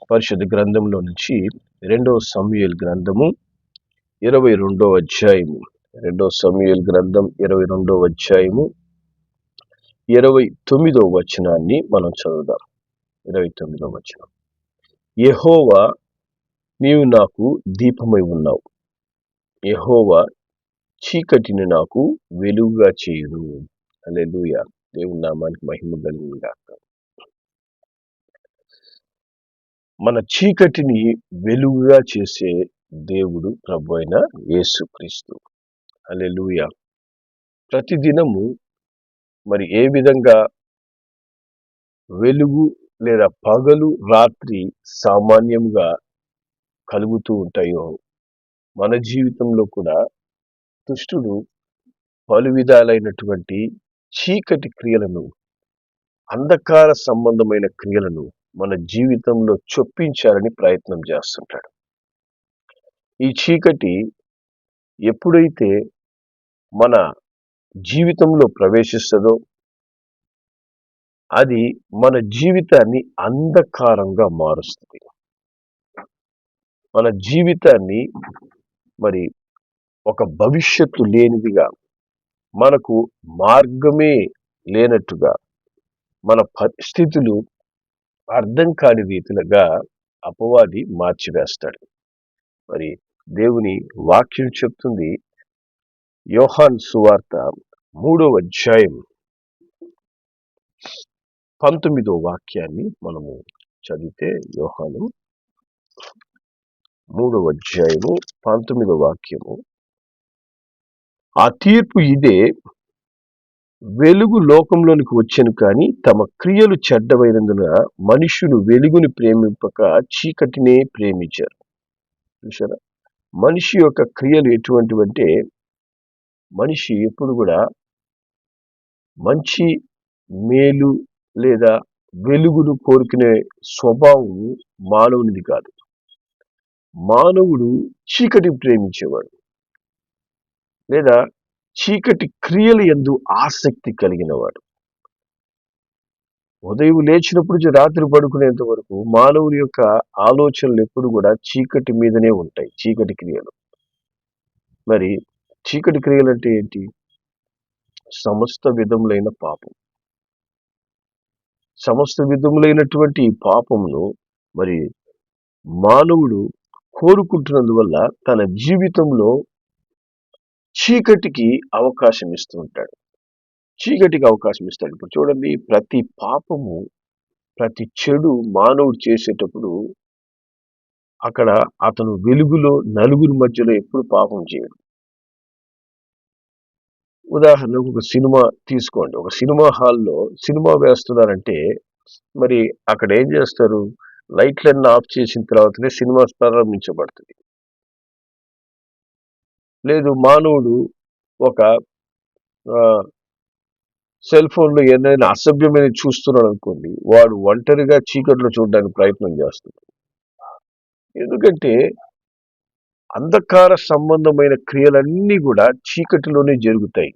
పరిశుద్ధ గ్రంథంలో నుంచి 2వ సమూయేలు గ్రంథము 22వ అధ్యాయము 2వ సమూయేలు గ్రంథం 22వ అధ్యాయము 29వ వచనాన్ని మనం చదువుదాం. 29వ వచనం. యెహోవా, నీవు నాకు దీపమై ఉన్నావు. యెహోవా చీకటిని నాకు వెలుగుగా చేయును. హల్లెలూయా. దేవుని నామానికి మహిమ కలుగును గాక. మన చీకటిని వెలుగుగా చేసే దేవుడు ప్రభు అయిన యేసుక్రీస్తు. హల్లెలూయా. ప్రతిదినము మరి ఏ విధంగా వెలుగు లేదా పగలు రాత్రి సామాన్యంగా కలుగుతూ ఉంటాయో మన జీవితంలో కూడా దుష్టుడు పలు విధాలైనటువంటి చీకటి క్రియలను, అంధకార సంబంధమైన క్రియలను మన జీవితంలో చొప్పించాలని ప్రయత్నం చేస్తుంటాడు. ఈ చీకటి ఎప్పుడైతే మన జీవితంలో ప్రవేశిస్తుందో అది మన జీవితాన్ని అంధకారంగా మారుస్తుంది. మన జీవితాన్ని మరి ఒక భవిష్యత్తు లేనిదిగా, మనకు మార్గమే లేనట్టుగా, మన పరిస్థితులు అర్థం కాని రీతిలుగా అపవాది మార్చివేస్తాడు. మరి దేవుని వాక్యం చెప్తుంది, యోహాను సువార్త 3వ అధ్యాయం 19వ వాక్యాన్ని మనము చదివితే, యోహాను 3వ అధ్యాయము 19వ వాక్యము, ఆ తీర్పు ఇదే, వెలుగు లోకంలోనికి వచ్చెను కానీ తమ క్రియలు చెడ్డవైనందున మనుషులు వెలుగుని ప్రేమింపక చీకటినే ప్రేమించారు. చూసారా, మనిషి యొక్క క్రియలు ఎటువంటివంటే, మనిషి ఎప్పుడు కూడా మంచి, మేలు లేదా వెలుగును కోరుకునే స్వభావం మానవునిది కాదు. మానవుడు చీకటి ప్రేమించేవాడు లేదా చీకటి క్రియలు యందు ఆసక్తి కలిగిన వాడు. ఉదయం లేచినప్పుడు నుంచి రాత్రి పడుకునేంత వరకు మానవుని యొక్క ఆలోచనలు ఎప్పుడు కూడా చీకటి మీదనే ఉంటాయి, చీకటి క్రియలు. మరి చీకటి క్రియలు అంటే ఏంటి? సమస్త విధములైన పాపం. సమస్త విధములైనటువంటి పాపమును మరి మానవుడు కోరుకుంటున్నందువల్ల తన జీవితంలో చీకటికి అవకాశం ఇస్తూ ఉంటాడు. చీకటికి అవకాశం ఇస్తాడు. ఇప్పుడు చూడండి, ప్రతి పాపము, ప్రతి చెడు మానవుడు చేసేటప్పుడు అక్కడ అతను వెలుగులో, నలుగురి మధ్యలో ఎప్పుడు పాపం చేయడు. ఉదాహరణకు ఒక సినిమా తీసుకోండి. ఒక సినిమా హాల్లో సినిమా వేస్తున్నారంటే మరి అక్కడ ఏం చేస్తారు? లైట్లన్నీ ఆఫ్ చేసిన తర్వాతనే సినిమా ప్రారంభించబడుతుంది. లేదు, మానవుడు ఒక సెల్ ఫోన్లో ఏదైనా అసభ్యమైన చూస్తున్నాడు అనుకోండి, వాడు ఒంటరిగా చీకట్లో చూడడానికి ప్రయత్నం చేస్తుంది. ఎందుకంటే అంధకార సంబంధమైన క్రియలన్నీ కూడా చీకటిలోనే జరుగుతాయి.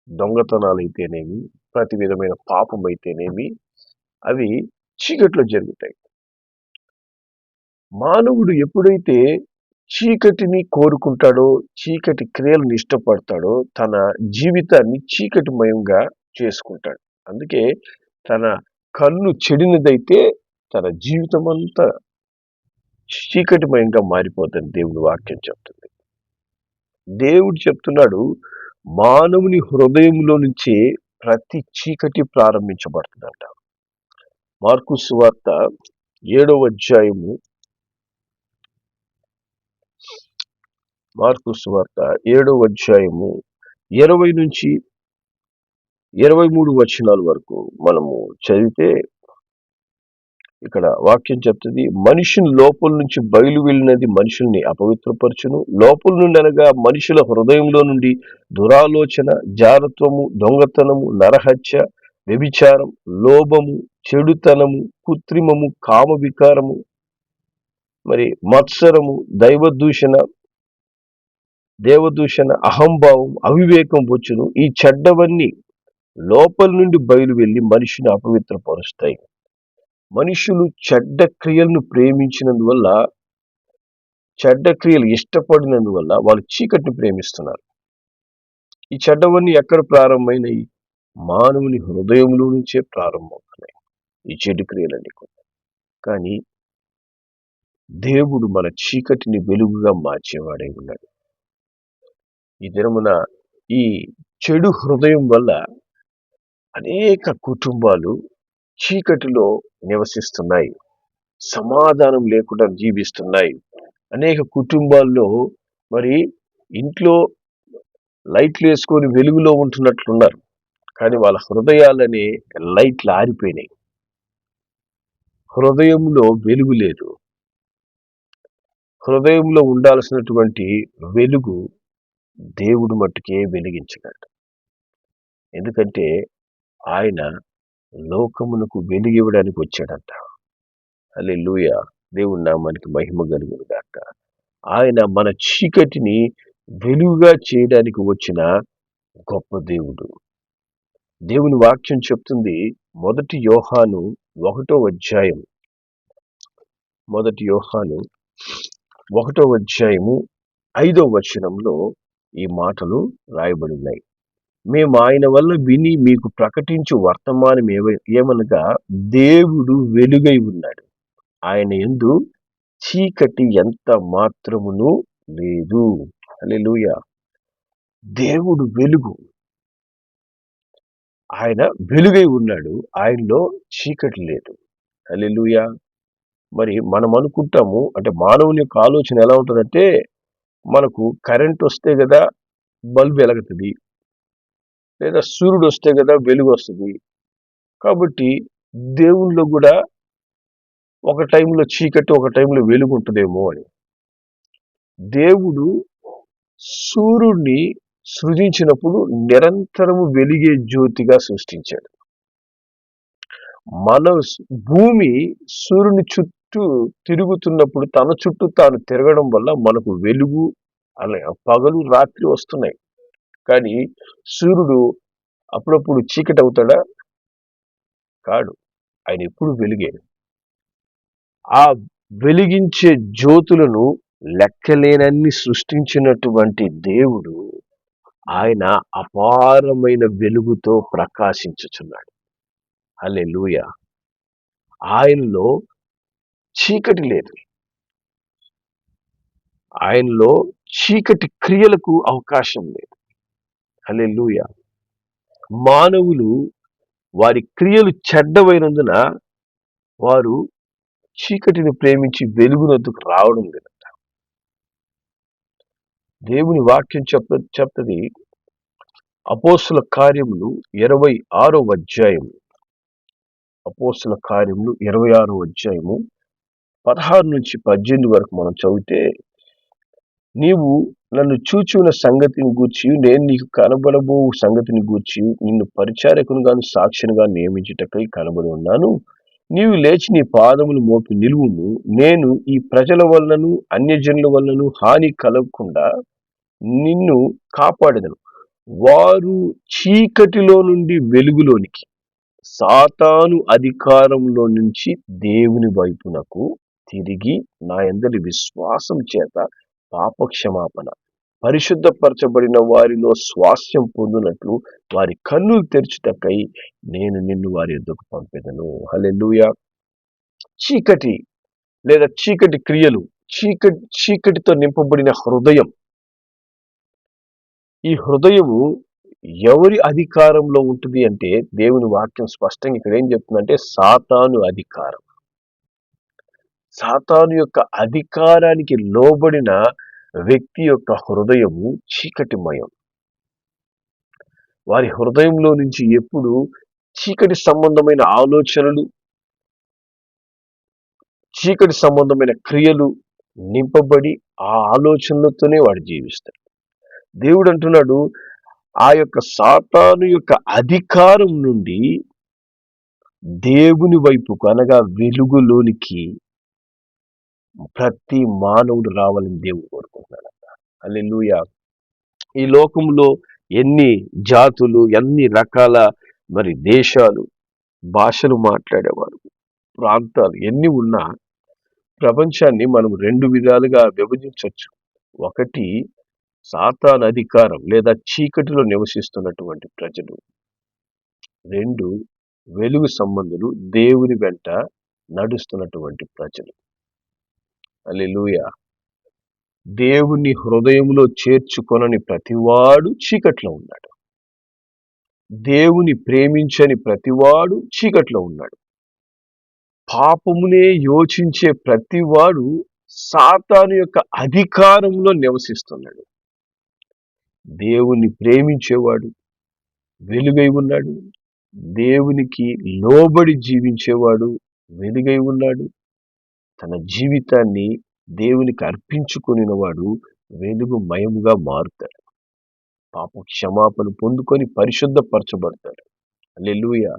దొంగతనాలు అయితేనేమి, ప్రతి విధమైన పాపం అయితేనేమి, అవి చీకట్లో జరుగుతాయి. మానవుడు ఎప్పుడైతే చీకటిని కోరుకుంటాడో, చీకటి క్రియలను ఇష్టపడతాడో, తన జీవితాన్ని చీకటిమయంగా చేసుకుంటాడు. అందుకే తన కన్ను చెడినదైతే తన జీవితం అంతా చీకటిమయంగా మారిపోతుంది. దేవుడి వాక్యం చెప్తుంది. దేవుడు చెప్తున్నాడు, మానవుని హృదయంలో నుంచే ప్రతి చీకటి ప్రారంభించబడుతుందంట. మార్కు సువార్త 7వ అధ్యాయము, మార్కు సువార్త 7వ అధ్యాయము 20 నుంచి 23 వచనాల వరకు మనము చదివితే ఇక్కడ వాక్యం చెప్తుంది, మనిషిని లోపల నుంచి బయలు వెళ్ళినది మనుషుల్ని అపవిత్రపరచును. లోపల నుండి అనగా మనుషుల హృదయంలో నుండి దురాలోచన, జారత్వము, దొంగతనము, నరహత్య, వ్యభిచారం, లోభము, చెడుతనము, కృత్రిమము, కామ వికారము, మరి మత్సరము, దేవదూషణ, అహంభావం, అవివేకం వచ్చును. ఈ చెడ్డవన్నీ లోపల నుండి బయలు వెళ్ళి మనిషిని అపవిత్రపరుస్తాయి. మనుషులు చెడ్డ క్రియలను ప్రేమించినందువల్ల, చెడ్డ క్రియలు ఇష్టపడినందువల్ల వాళ్ళు చీకటిని ప్రేమిస్తున్నారు. ఈ చెడ్డవన్నీ ఎక్కడ ప్రారంభమైనవి? మానవుని హృదయంలో నుంచే ప్రారంభమవుతున్నాయి ఈ చెడు క్రియలన్నీ కూడా. కానీ దేవుడు మన చీకటిని వెలుగుగా మార్చేవాడై ఉన్నాడు. ఈ దినమున ఈ చెడు హృదయం వల్ల అనేక కుటుంబాలు చీకటిలో నివసిస్తున్నాయి, సమాధానం లేకుండా జీవిస్తున్నాయి. అనేక కుటుంబాల్లో మరి ఇంట్లో లైట్లు వేసుకొని వెలుగులో ఉంటున్నట్లున్నారు, కానీ వాళ్ళ హృదయాలనే లైట్లు ఆరిపోయినాయి. హృదయంలో వెలుగు లేదు. హృదయంలో ఉండాల్సినటువంటి వెలుగు దేవుడు మట్టుకే వెలిగించగలడు. ఎందుకంటే ఆయన లోకమునకు వెలుగివ్వడానికి వచ్చాడంట. హల్లెలూయా. దేవుని నామానికి మహిమ కలుగును గాక. ఆయన మన చీకటిని వెలుగుగా చేయడానికి వచ్చిన గొప్ప దేవుడు. దేవుని వాక్యం చెప్తుంది, మొదటి యోహాను 1వ అధ్యాయం, మొదటి యోహాను 1వ అధ్యాయము 5వ వచనంలో ఈ మాటలు రాయబడి ఉన్నాయి. మేము ఆయన వల్ల విని మీకు ప్రకటించు వర్తమానం ఏమనగా, దేవుడు వెలుగై ఉన్నాడు, ఆయన యందు చీకటి ఎంత మాత్రమును లేదు. హల్లెలూయా. దేవుడు వెలుగు, ఆయన వెలుగై ఉన్నాడు, ఆయనలో చీకటి లేదు. హల్లెలూయా. మరి మనం అనుకుంటాము, అంటే మానవుని యొక్క ఆలోచన ఎలా ఉంటుందంటే, మనకు కరెంట్ వస్తే కదా బల్బు వెలుగుతుంది, లేదా సూర్యుడు వస్తే కదా వెలుగు వస్తుంది, కాబట్టి దేవునిలో కూడా ఒక టైంలో చీకటి, ఒక టైంలో వెలుగు ఉంటుందేమో అని. దేవుడు సూర్యుడిని సృజించినప్పుడు నిరంతరము వెలిగే జ్యోతిగా సృష్టించాడు. మన భూమి సూర్యుని చుట్టూ తిరుగుతున్నప్పుడు తన చుట్టూ తాను తిరగడం వల్ల మనకు వెలుగు, అలా పగలు రాత్రి వస్తున్నాయి. కానీ సూర్యుడు అప్పుడప్పుడు చీకటి అవుతాడా? కాడు. ఆయన ఎప్పుడు వెలిగే. ఆ వెలిగించే జ్యోతులను లెక్కలేనన్ని సృష్టించినటువంటి దేవుడు, ఆయన అపారమైన వెలుగుతో ప్రకాశించుచున్నాడు. హల్లెలూయా. ఆయనలో చీకటి లేదు. ఆయనలో చీకటి క్రియలకు అవకాశం లేదు. హల్లెలూయా. మానవులు వారి క్రియలు చెడ్డవైనందున వారు చీకటిని ప్రేమించి వెలుగునొద్దకు రావడం లేదంట. దేవుని వాక్యం చెప్తది, అపోస్తుల కార్యములు 26వ అధ్యాయము, అపోస్తుల కార్యములు 26వ అధ్యాయము 16 నుంచి 18 వరకు మనం చదివితే, నీవు నన్ను చూచిన సంగతిని గూర్చి, నేను నీకు కనబడబో సంగతిని గూర్చి నిన్ను పరిచారకునిగాను సాక్షినిగా నియమించుటకై కనబడి ఉన్నాను. నీవు లేచి నీ పాదములు మోపి నిలువుము. నేను ఈ ప్రజల వలనను అన్యజనుల వలనను హాని కలగకుండా నిన్ను కాపాడెదను. వారు చీకటిలో నుండి వెలుగులోనికి, సాతాను అధికారంలో నుంచి దేవుని వైపునకు తిరిగి నా యందలి విశ్వాసం చేత పాపక్షమాపణ, పరిశుద్ధపరచబడిన వారిలో స్వాస్థ్యం పొందినట్లు వారి కన్నులు తెరుచుటకై నేను నిన్ను వారి యొద్దకు పంపెదను. హల్లెలూయా. చీకటి లేదా చీకటి క్రియలు, చీకటితో నింపబడిన హృదయం. ఈ హృదయము ఎవరి అధికారంలో ఉంటుంది అంటే, దేవుని వాక్యం స్పష్టంగా ఇక్కడ ఏం చెప్తుందంటే, సాతాను అధికారం. సాతాను యొక్క అధికారానికి లోబడిన వ్యక్తి యొక్క హృదయము చీకటిమయం. వారి హృదయంలో నుంచి ఎప్పుడు చీకటి సంబంధమైన ఆలోచనలు, చీకటి సంబంధమైన క్రియలు నింపబడి ఆ ఆలోచనలతోనే వాడు జీవిస్తాడు. దేవుడు అంటున్నాడు, ఆ యొక్క సాతాను యొక్క అధికారం నుండి దేవుని వైపుకు, అనగా వెలుగులోనికి ప్రతి మానవుడు రావాలని దేవుడు కోరుకుంటున్నాడు. హల్లెలూయా. ఈ లోకంలో ఎన్ని జాతులు, ఎన్ని రకాల మరి దేశాలు, భాషలు మాట్లాడేవారు, ప్రాంతాలు ఎన్ని ఉన్నా ప్రపంచాన్ని మనం 2 విధాలుగా విభజించవచ్చు. ఒకటి సాతాను అధికారం లేదా చీకటిలో నివసిస్తున్నటువంటి ప్రజలు. 2 వెలుగు సంబంధులు దేవుని వెంట నడుస్తున్నటువంటి ప్రజలు. హల్లెలూయా. దేవుని హృదయంలో చేర్చుకొనని ప్రతివాడు చీకట్లో ఉన్నాడు. దేవుని ప్రేమించని ప్రతివాడు చీకట్లో ఉన్నాడు. పాపమునే యోచించే ప్రతివాడు సాతాను యొక్క అధికారంలో నివసిస్తున్నాడు. దేవుని ప్రేమించేవాడు వెలుగై ఉన్నాడు. దేవునికి లోబడి జీవించేవాడు వెలుగై ఉన్నాడు. తన జీవితాన్ని దేవునికి అర్పించుకొనినవాడు వెలుగుమయముగా మారుతాడు. పాప క్షమాపణ పొందుకొని పరిశుద్ధపరచబడతాడు. హల్లెలూయా.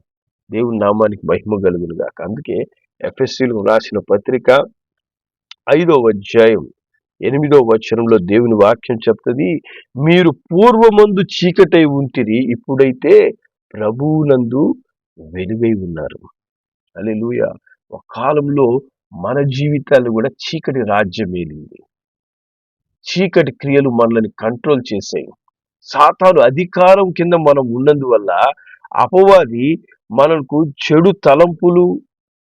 దేవుని నామానికి మహిమ కలుగును గాక. అందుకే ఎఫెసీయులకు రాసిన పత్రిక 5వ అధ్యాయం 8వ వచనంలో దేవుని వాక్యం చెప్తుంది, మీరు పూర్వమందు చీకటై ఉంటిరి, ఇప్పుడైతే ప్రభువునందు వెలుగై ఉన్నారు. హల్లెలూయా. ఒక కాలంలో మన జీవితాలు కూడా చీకటి రాజ్యం ఏలింది. చీకటి క్రియలు మనల్ని కంట్రోల్ చేసాయి. సాతాను అధికారం కింద మనం ఉన్నందువల్ల అపవాది మనకు చెడు తలంపులు,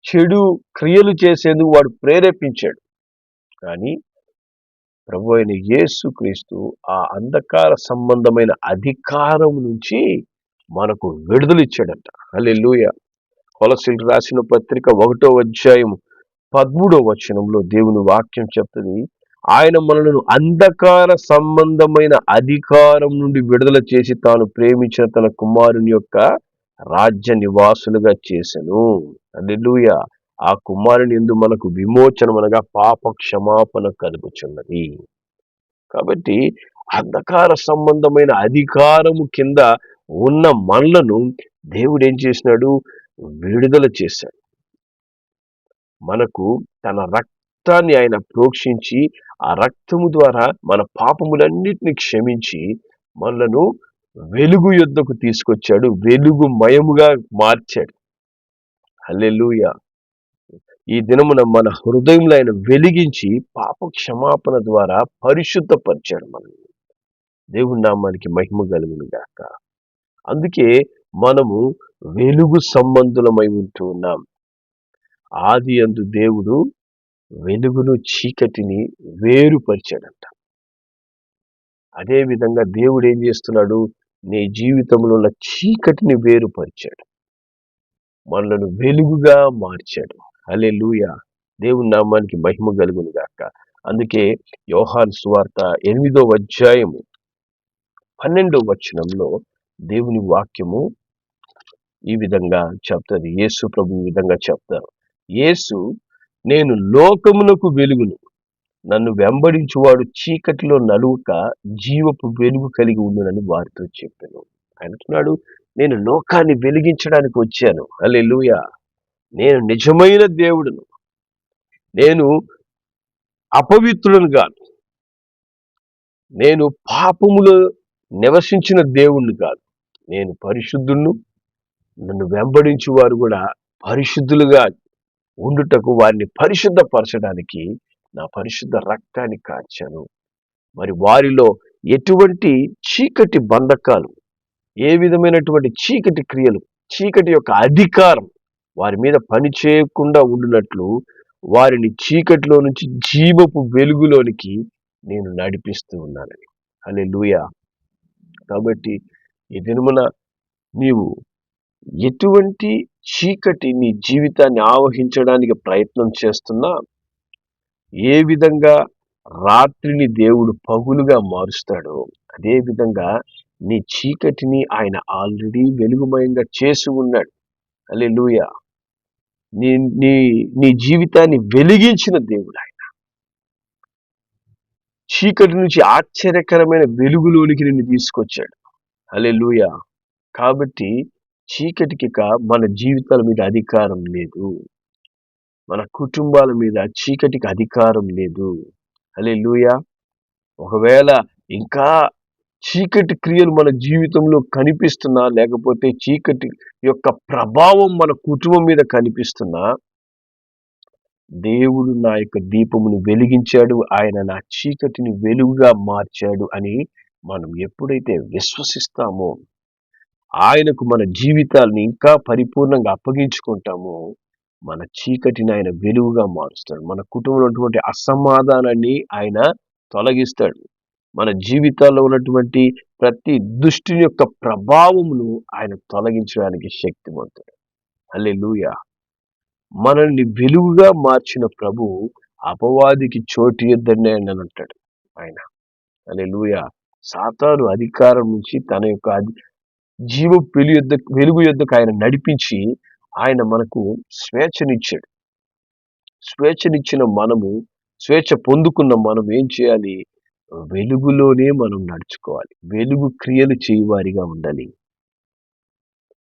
చెడు క్రియలు చేసేందుకు వాడు ప్రేరేపించాడు. కానీ ప్రభు అయిన యేసుక్రీస్తు ఆ అంధకార సంబంధమైన అధికారం నుంచి మనకు విడుదలిచ్చాడంట. హల్లెలూయా. కొలస్సీయులకు రాసిన పత్రిక 1వ అధ్యాయం 13వ వచనంలో దేవుని వాక్యం చెప్తుంది, ఆయన మనలను అంధకార సంబంధమైన అధికారం నుండి విడుదల చేసి తాను ప్రేమించిన తన కుమారుని యొక్క రాజ్య నివాసులుగా చేసెను. హల్లెలూయా. ఆ కుమారుని యందు మనకు విమోచనం అనగా పాప క్షమాపణ కలుగుచున్నది. కాబట్టి అంధకార సంబంధమైన అధికారము కింద ఉన్న మనలను దేవుడు ఏం చేసినాడు? విడుదల చేశాడు. మనకు తన రక్తాన్ని ఆయన ప్రోక్షించి ఆ రక్తము ద్వారా మన పాపములన్నిటిని క్షమించి మనలను వెలుగు యొద్దకు తీసుకొచ్చాడు. వెలుగుమయముగా మార్చాడు. హల్లెలూయా. ఈ దినమున మన హృదయంలో ఆయన వెలిగించి పాప క్షమాపణ ద్వారా పరిశుద్ధపరిచాడు మనల్ని. దేవుని నామానికి మహిమ కలుగును గాక. అందుకే మనము వెలుగు సంబంధులమై ఉంటూ ఉన్నాం. ఆది యందు దేవుడు వెలుగును చీకటిని వేరుపరిచాడంట. అదే విధంగా దేవుడు ఏం చేస్తున్నాడు? నీ జీవితంలో ఉన్న చీకటిని వేరుపరిచాడు, మనలను వెలుగుగా మార్చాడు. హల్లెలూయా. దేవుని నామానికి మహిమ కలుగును గాక. అందుకే యోహాను సువార్త 8వ అధ్యాయము 12వ వచనంలో దేవుని వాక్యము ఈ విధంగా చెప్తారు. యేసు ప్రభు ఈ విధంగా చెప్తారు. యేసు, నేను లోకమునకు వెలుగును, నన్ను వెంబడించువాడు చీకటిలో నలుగుక జీవపు వెలుగు కలిగి ఉండునని వారితో చెప్పాను. ఆయన అంటున్నాడు, నేను లోకాన్ని వెలిగించడానికి వచ్చాను. హల్లెలూయా. నేను నిజమైన దేవుడును, నేను అపవిత్రులను కాదు, నేను పాపములో నివసించిన దేవుణ్ణి కాదు, నేను పరిశుద్ధులను, నన్ను వెంబడించు వారు కూడా పరిశుద్ధులుగా ఉండుటకు వారిని పరిశుద్ధపరచడానికి నా పరిశుద్ధ రక్తాన్ని కార్చాను. మరి వారిలో ఎటువంటి చీకటి బంధకాలు, ఏ విధమైనటువంటి చీకటి క్రియలు, చీకటి యొక్క అధికారం వారి మీద పని చేయకుండా ఉండినట్లు వారిని చీకటిలో నుంచి జీవపు వెలుగులోనికి నేను నడిపిస్తూ ఉన్నానని. హల్లెలూయా. కాబట్టి ఈ దినమున నీవు ఎటువంటి చీకటి నీ జీవితాన్ని ఆవహించడానికి ప్రయత్నం చేస్తున్నా, ఏ విధంగా రాత్రిని దేవుడు పగులుగా మారుస్తాడో అదే విధంగా నీ చీకటిని ఆయన ఆల్రెడీ వెలుగుమయంగా చేసి ఉన్నాడు. హల్లెలూయా. నీ నీ నీ జీవితాన్ని వెలిగించిన దేవుడు ఆయన. చీకటి నుంచి ఆశ్చర్యకరమైన వెలుగులోనికి నిన్ను తీసుకొచ్చాడు. హల్లెలూయా. కాబట్టి చీకటికి మన జీవితాల మీద అధికారం లేదు. మన కుటుంబాల మీద చీకటికి అధికారం లేదు. హల్లెలూయా. ఒకవేళ ఇంకా చీకటి క్రియలు మన జీవితంలో కనిపిస్తున్నా, లేకపోతే చీకటి యొక్క ప్రభావం మన కుటుంబం మీద కనిపిస్తున్నా, దేవుడు నా యొక్క దీపమును వెలిగించాడు, ఆయన నా చీకటిని వెలుగుగా మార్చాడు అని మనం ఎప్పుడైతే విశ్వసిస్తామో, ఆయనకు మన జీవితాలను ఇంకా పరిపూర్ణంగా అప్పగించుకుంటామో, మన చీకటిని ఆయన వెలుగుగా మారుస్తాడు. మన కుటుంబంలో ఉన్నటువంటి అసమాధానాన్ని ఆయన తొలగిస్తాడు. మన జీవితాల్లో ఉన్నటువంటి ప్రతి దుష్టుని యొక్క ప్రభావమును ఆయన తొలగించడానికి శక్తివంతుడు. హల్లెలూయా. మనల్ని వెలుగుగా మార్చిన ప్రభు అపవాదికి చోటు ఇద్దని అని అంటాడు ఆయన. హల్లెలూయా. సాతాను అధికారం నుంచి తన యొక్క జీవ వెలుగు యొద్దకు ఆయన నడిపించి ఆయన మనకు స్వేచ్ఛనిచ్చాడు. స్వేచ్ఛనిచ్చిన మనము, స్వేచ్ఛ పొందుకున్న మనం ఏం చేయాలి? వెలుగులోనే మనం నడుచుకోవాలి. వెలుగు క్రియలు చేయవారిగా ఉండాలి.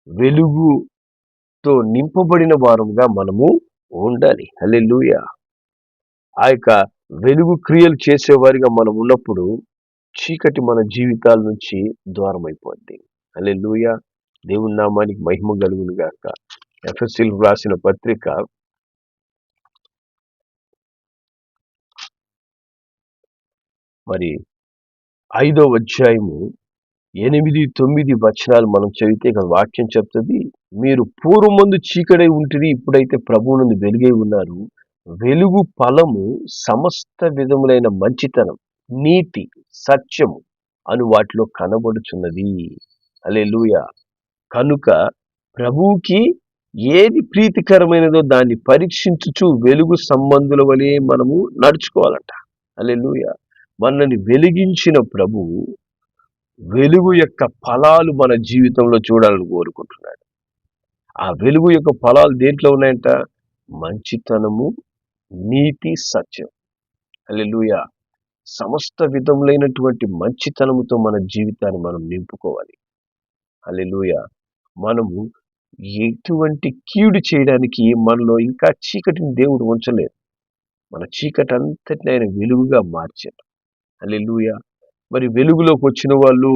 వెలుగుతో నింపబడిన వారంగా మనము ఉండాలి. హల్లెలూయా. ఆ యొక్క వెలుగు క్రియలు చేసేవారిగా మనం ఉన్నప్పుడు చీకటి మన జీవితాల నుంచి దూరం అయిపోద్ది. హల్లెలూయా. దేవుని నామానికి మహిమ కలుగును గాక. ఎఫెసీయులకు రాసిన పత్రిక మరి 5వ అధ్యాయము 8-9 వచనాలు మనం చదివితే ఇక్కడ వాక్యం చెప్తుంది. మీరు పూర్వమందు చీకటై ఉంటిరి, ఇప్పుడైతే ప్రభువునందు వెలుగై ఉన్నారు. వెలుగు ఫలము సమస్త విధములైన మంచితనం, నీతి, సత్యము అను వాటిలో కనబడుచున్నది. హల్లెలూయా. కనుక ప్రభువుకి ఏది ప్రీతికరమైనదో దాన్ని పరీక్షించుచు వెలుగు సంబంధుల వలె మనము నడుచుకోవాలంట. హల్లెలూయా. మనల్ని వెలిగించిన ప్రభువు వెలుగు యొక్క ఫలాలు మన జీవితంలో చూడాలని కోరుకుంటున్నాడు. ఆ వెలుగు యొక్క ఫలాలు దేంట్లో ఉన్నాయంట? మంచితనము, నీతి, సత్యం. హల్లెలూయా. సమస్త విధములైనటువంటి మంచితనముతో మన జీవితాన్ని మనం నింపుకోవాలి. హల్లెలూయా. మనము ఎటువంటి కీడు చేయడానికి మనలో ఇంకా చీకటిని దేవుడు ఉంచలేదు. మన చీకటి అంతటిని ఆయన వెలుగుగా మార్చాడు. హల్లెలూయా. మరి వెలుగులోకి వచ్చిన వాళ్ళు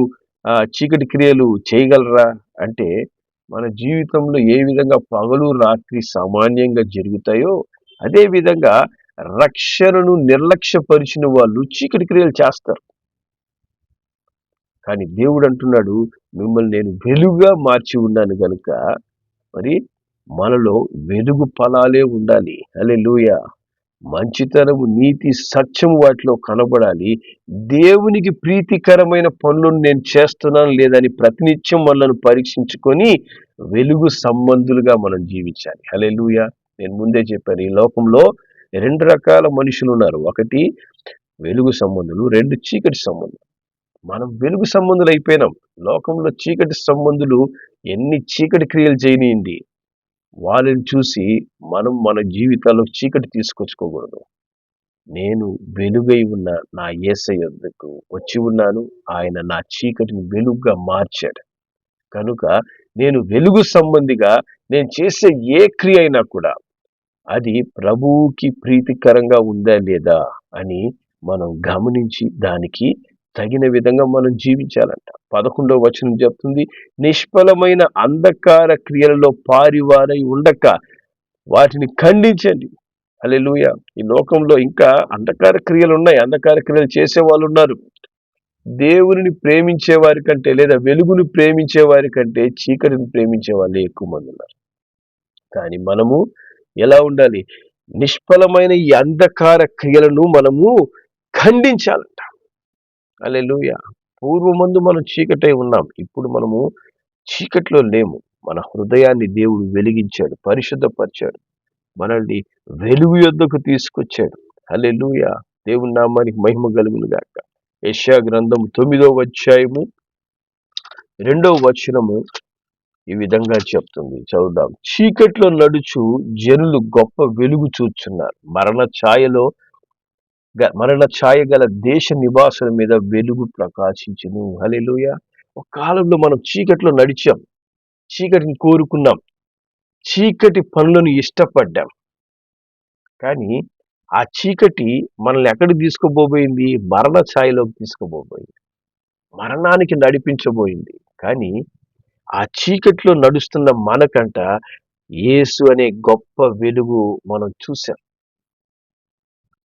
చీకటి క్రియలు చేయగలరా అంటే, మన జీవితంలో ఏ విధంగా పగలు రాత్రి సామాన్యంగా జరుగుతాయో అదే విధంగా రక్షణను నిర్లక్ష్యపరిచిన వాళ్ళు చీకటి క్రియలు చేస్తారు. కానీ దేవుడు అంటున్నాడు, మిమ్మల్ని నేను వెలుగుగా మార్చి ఉన్నాను గనుక మరి మనలో వెలుగు ఫలాలే ఉండాలి. హల్లెలూయా. మంచితనము, నీతి, సత్యము వాటిలో కనబడాలి. దేవునికి ప్రీతికరమైన పనులను నేను చేస్తున్నాను లేదని ప్రతినిత్యం మనల్ని పరీక్షించుకొని వెలుగు సంబంధులుగా మనం జీవించాలి. హల్లెలూయా. నేను ముందే చెప్పాను, ఈ లోకంలో 2 రకాల మనుషులు ఉన్నారు. ఒకటి వెలుగు సంబంధులు, 2 చీకటి సంబంధులు. మనం వెలుగు సంబంధులు అయిపోయినాం. లోకంలో చీకటి సంబంధులు ఎన్ని చీకటి క్రియలు చేయనియండి, వాళ్ళని చూసి మనం మన జీవితాల్లో చీకటి తీసుకొచ్చుకోకూడదు. నేను వెలుగై ఉన్న నా యేసయ్య యొద్దకు వచ్చి ఉన్నాను. ఆయన నా చీకటిని వెలుగుగా మార్చాడు. కనుక నేను వెలుగు సంబంధిగా నేను చేసే ఏ క్రియ అయినా కూడా అది ప్రభువుకి ప్రీతికరంగా ఉందా లేదా అని మనం గమనించి దానికి తగిన విధంగా మనం జీవించాలంట. 11వ వచనం చెప్తుంది, నిష్ఫలమైన అంధకార క్రియలలో పారివారై ఉండక వాటిని ఖండించండి. హల్లెలూయా. ఈ లోకంలో ఇంకా అంధకార క్రియలు ఉన్నాయి. అంధకార క్రియలు చేసే వాళ్ళు ఉన్నారు. దేవుని ప్రేమించే వారి కంటే లేదా వెలుగును ప్రేమించే వారి కంటే చీకటిని ప్రేమించే వాళ్ళే ఎక్కువ మంది ఉన్నారు. కానీ మనము ఎలా ఉండాలి? నిష్ఫలమైన ఈ అంధకార క్రియలను మనము ఖండించాలంట. హల్లెలూయా. పూర్వమందు మనం చీకటై ఉన్నాం. ఇప్పుడు మనము చీకట్లో లేము. మన హృదయాన్ని దేవుడు వెలిగించాడు, పరిశుద్ధపరిచాడు, మనల్ని వెలుగు యొద్దకు తీసుకొచ్చాడు. హల్లెలూయా. దేవుని నామానికి మహిమ కలుగును గాక. యెషయా గ్రంథం 9వ అధ్యాయము 2వ వచనము ఈ విధంగా చెప్తుంది. చదువుదాం. చీకట్లో నడుచు జనులు గొప్ప వెలుగు చూచున్నారు. మరణ ఛాయ గల దేశ నివాసుల మీద వెలుగు ప్రకాశించును. హల్లెలూయా. ఒక కాలంలో మనం చీకట్లో నడిచాం, చీకటిని కోరుకున్నాం, చీకటి పనులను ఇష్టపడ్డాం. కానీ ఆ చీకటి మనల్ని ఎక్కడికి తీసుకుపోబోయింది? మరణ ఛాయలోకి తీసుకుపోబోయింది, మరణానికి నడిపించబోయింది. కానీ ఆ చీకట్లో నడుస్తున్న మనకంట యేసు అనే గొప్ప వెలుగు మనం చూసాం.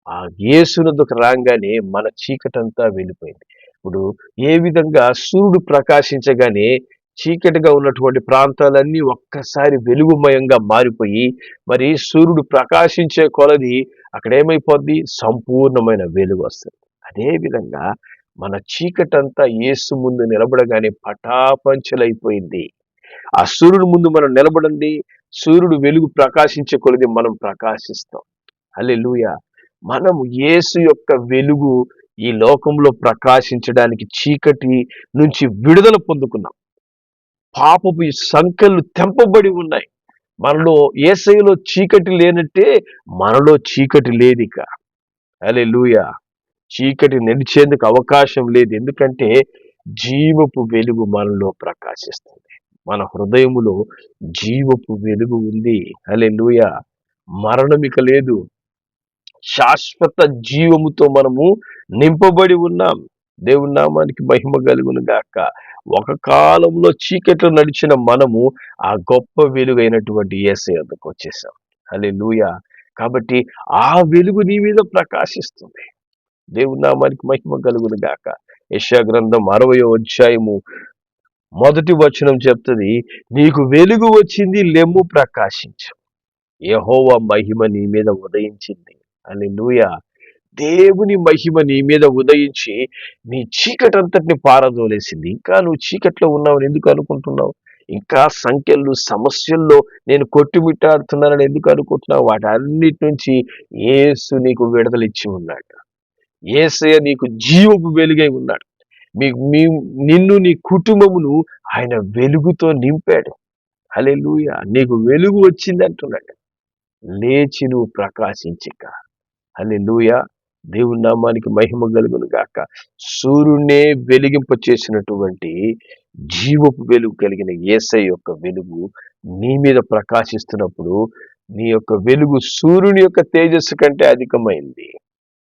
ఆ యేసునందుకు రాగానే మన చీకటంతా వెళ్ళిపోయింది. ఇప్పుడు ఏ విధంగా సూర్యుడు ప్రకాశించగానే చీకటిగా ఉన్నటువంటి ప్రాంతాలన్నీ ఒక్కసారి వెలుగుమయంగా మారిపోయి, మరి సూర్యుడు ప్రకాశించే కొలది అక్కడ ఏమైపోద్ది? సంపూర్ణమైన వెలుగు వస్తుంది. అదే విధంగా మన చీకటంతా యేసు ముందు నిలబడగానే పటాపంచలైపోయింది. ఆ సూర్యుడు ముందు మనం నిలబడండి, సూర్యుడు వెలుగు ప్రకాశించే కొలది మనం ప్రకాశిస్తాం. హల్లెలూయా. మనము యేసు యొక్క వెలుగు ఈ లోకంలో ప్రకాశించడానికి చీకటి నుంచి విడుదల పొందుకున్నాం. పాపపు ఈ సంకెళ్ళు తెంపబడి ఉన్నాయి. మనలో యేసయ్యలో చీకటి లేనట్టే మనలో చీకటి లేదిక. హల్లెలూయా. చీకటి నడిచేందుకు అవకాశం లేదు. ఎందుకంటే జీవపు వెలుగు మనలో ప్రకాశిస్తుంది. మన హృదయములో జీవపు వెలుగు ఉంది. హల్లెలూయా. మరణమిక లేదు. శాశ్వత జీవముతో మనము నింపబడి ఉన్నాం. దేవుని నామానికి మహిమ కలుగును గాక. ఒక కాలంలో చీకట్లో నడిచిన మనము ఆ గొప్ప వెలుగైనటువంటి యేసయ్య వద్దకు వచ్చేసాం. హల్లెలూయా. కాబట్టి ఆ వెలుగు నీ మీద ప్రకాశిస్తుంది. దేవుని నామానికి మహిమ కలుగును గాక. యెషయా గ్రంథం 60వ అధ్యాయము 1వ వచనం చెప్తుంది, నీకు వెలుగు వచ్చింది, లెమ్ము ప్రకాశించు, యెహోవా మహిమ నీ మీద ఉదయించింది. హల్లెలూయా. దేవుని మహిమ నీ మీద ఉదయించి నీ చీకటంతటిని పారదోలేసింది. ఇంకా నువ్వు చీకట్లో ఉన్నావని ఎందుకు అనుకుంటున్నావు? ఇంకా సంఖ్యలు సమస్యల్లో నేను కొట్టుమిట్టాడుతున్నానని ఎందుకు అనుకుంటున్నావు? వాటన్నిటి నుంచి యేసు నీకు విడుదలిచ్చి ఉన్నాడు. యేసయ్య నీకు జీవపు వెలుగై ఉన్నాడు. నిన్ను నీ కుటుంబమును ఆయన వెలుగుతో నింపాడు. హల్లెలూయా. నీకు వెలుగు వచ్చింది అంటున్నాడు. లేచి నువ్వు ప్రకాశించిక. హల్లెలూయా. దేవుని నామానికి మహిమ కలుగును గాక. సూర్యునే వెలిగింప చేసినటువంటి జీవపు వెలుగు కలిగిన యేసయ్య యొక్క వెలుగు నీ మీద ప్రకాశిస్తున్నప్పుడు నీ యొక్క వెలుగు సూర్యుని యొక్క తేజస్సు కంటే అధికమైంది.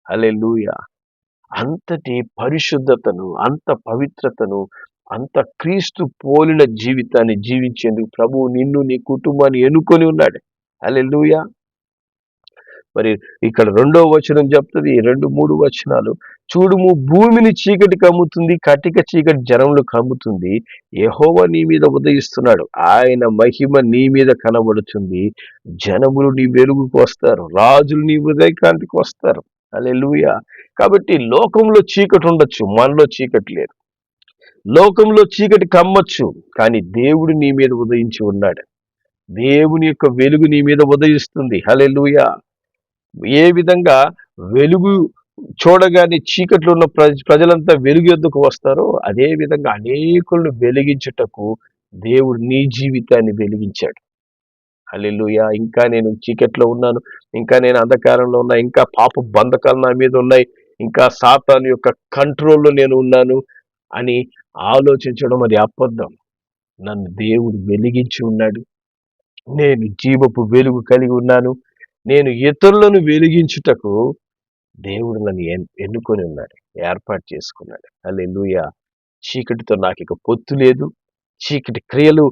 హల్లెలూయా. అంతటి పరిశుద్ధతను, అంత పవిత్రతను, అంత క్రీస్తు పోలిన జీవితాన్ని జీవించేందుకు ప్రభువు నిన్ను నీ కుటుంబాన్ని ఎన్నుకొని ఉన్నాడు. హల్లెలూయా. మరి ఇక్కడ 2వ వచనం చెప్తుంది, 2, 3 వచనాలు, చూడుము భూమిని చీకటి కమ్ముతుంది, కటిక చీకటి జనములు కమ్ముతుంది, యెహోవా నీ మీద ఉదయిస్తున్నాడు, ఆయన మహిమ నీ మీద కనబడుతుంది, జనములు నీ వెలుగుకు వస్తారు, రాజులు నీ ఉదయకాంతికి వస్తారు. హల్లెలూయా. కాబట్టి లోకంలో చీకటి ఉండొచ్చు, మనలో చీకటి లేదు. లోకంలో చీకటి కమ్మచ్చు, కానీ దేవుడు నీ మీద ఉదయించి ఉన్నాడు. దేవుని యొక్క వెలుగు నీ మీద ఉదయిస్తుంది. హల్లెలూయా. ఏ విధంగా వెలుగు చూడగానే చీకట్లో ఉన్న ప్రజలంతా వెలుగు యొద్దకు వస్తారో అదే విధంగా అనేకులను వెలిగించుటకు దేవుడు నీ జీవితాన్ని వెలిగించాడు. హల్లెలూయా. ఇంకా నేను చీకట్లో ఉన్నాను, ఇంకా నేను అంధకారంలో ఉన్నా, ఇంకా పాప బంధకాలు నా మీద ఉన్నాయి, ఇంకా సాతాను యొక్క కంట్రోల్లో నేను ఉన్నాను అని ఆలోచించడం అది అబద్ధం. నన్ను దేవుడు వెలిగించి ఉన్నాడు. నేను జీవపు వెలుగు కలిగి ఉన్నాను. నేను ఇతరులను వెలిగించుటకు దేవుడు నన్ను ఎన్నుకొని ఉన్నాడు, ఏర్పాటు చేసుకున్నాడు. హల్లెలూయా. చీకటితో నాకు ఇక పొత్తు లేదు. చీకటి క్రియలు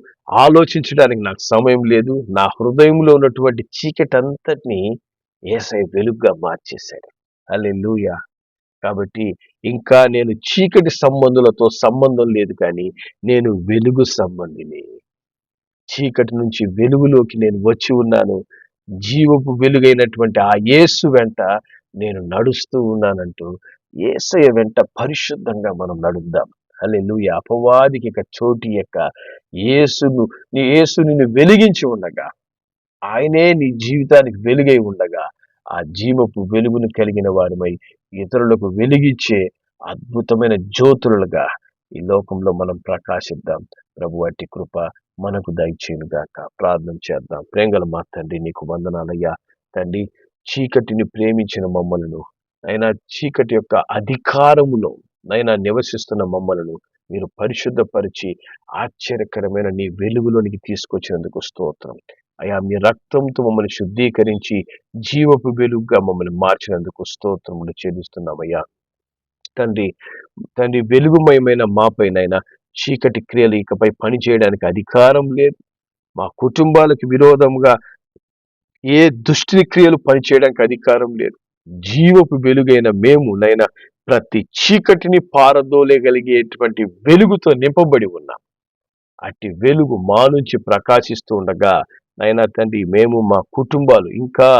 ఆలోచించడానికి నాకు సమయం లేదు. నా హృదయంలో ఉన్నటువంటి చీకటి అంతటిని యేసయ్య వెలుగుగా మార్చేశాడు. హల్లెలూయా. కాబట్టి ఇంకా నేను చీకటి సంబంధులతో సంబంధం లేదు, కానీ నేను వెలుగు సంబంధిని. చీకటి నుంచి వెలుగులోకి నేను వచ్చి ఉన్నాను. జీవపు వెలుగైనటువంటి ఆ యేసు వెంట నేను నడుస్తూ ఉన్నానంటూ యేసయ్య వెంట పరిశుద్ధంగా మనం నడుద్దాం. హల్లెలూయా. అపవాదికి ఇక చోటు యొక్క యేసు నిన్ను వెలిగించి ఉండగా, ఆయనే నీ జీవితానికి వెలుగై ఉండగా, ఆ జీవపు వెలుగును కలిగిన వారిమై ఇతరులకు వెలిగించే అద్భుతమైన జ్యోతులుగా ఈ లోకంలో మనం ప్రకాశిద్దాం. ప్రభు అట్టి కృప మనకు దయచేయును గాక. ప్రార్థన చేద్దాం. ప్రేమగల మా తండ్రి, నీకు వందనాలయ్యా. తండ్రి, చీకటిని ప్రేమించిన మమ్మలను, అయినా చీకటి యొక్క అధికారములో నైనా నివసిస్తున్న మమ్మలను మీరు పరిశుద్ధపరిచి ఆశ్చర్యకరమైన నీ వెలుగులోనికి తీసుకొచ్చినందుకు స్తోత్రం అయ్యా. మీ రక్తంతో మమ్మల్ని శుద్ధీకరించి జీవపు వెలుగుగా మమ్మల్ని మార్చినందుకు స్తోత్రములు చెల్లిస్తున్నామయ్యా. తండ్రి, వెలుగుమయమైన మాపైనైనా చీకటి క్రియలు ఇకపై పనిచేయడానికి అధికారం లేదు. మా కుటుంబాలకు విరోధంగా ఏ దుష్టి క్రియలు పనిచేయడానికి అధికారం లేదు. జీవపు వెలుగైన మేము నైనా ప్రతి చీకటిని పారదోలేగలిగేటువంటి వెలుగుతో నింపబడి ఉన్నాం. అట్టి వెలుగు మా నుంచి ప్రకాశిస్తూ ఉండగా నైనా తండ్రి, మేము మా కుటుంబాలు ఇంకా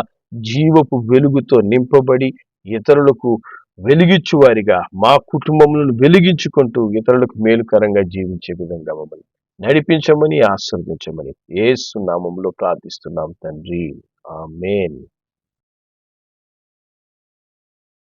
జీవపు వెలుగుతో నింపబడి ఇతరులకు వెలిగించువారిగా మా కుటుంబములను వెలిగించుకుంటూ ఇతరులకు మేలుకరంగా జీవించే విధంగా మమ్మల్ని నడిపించమని, ఆశీర్వదించమని యేసు నామములో ప్రార్థిస్తున్నాం తండ్రి. ఆమేన్.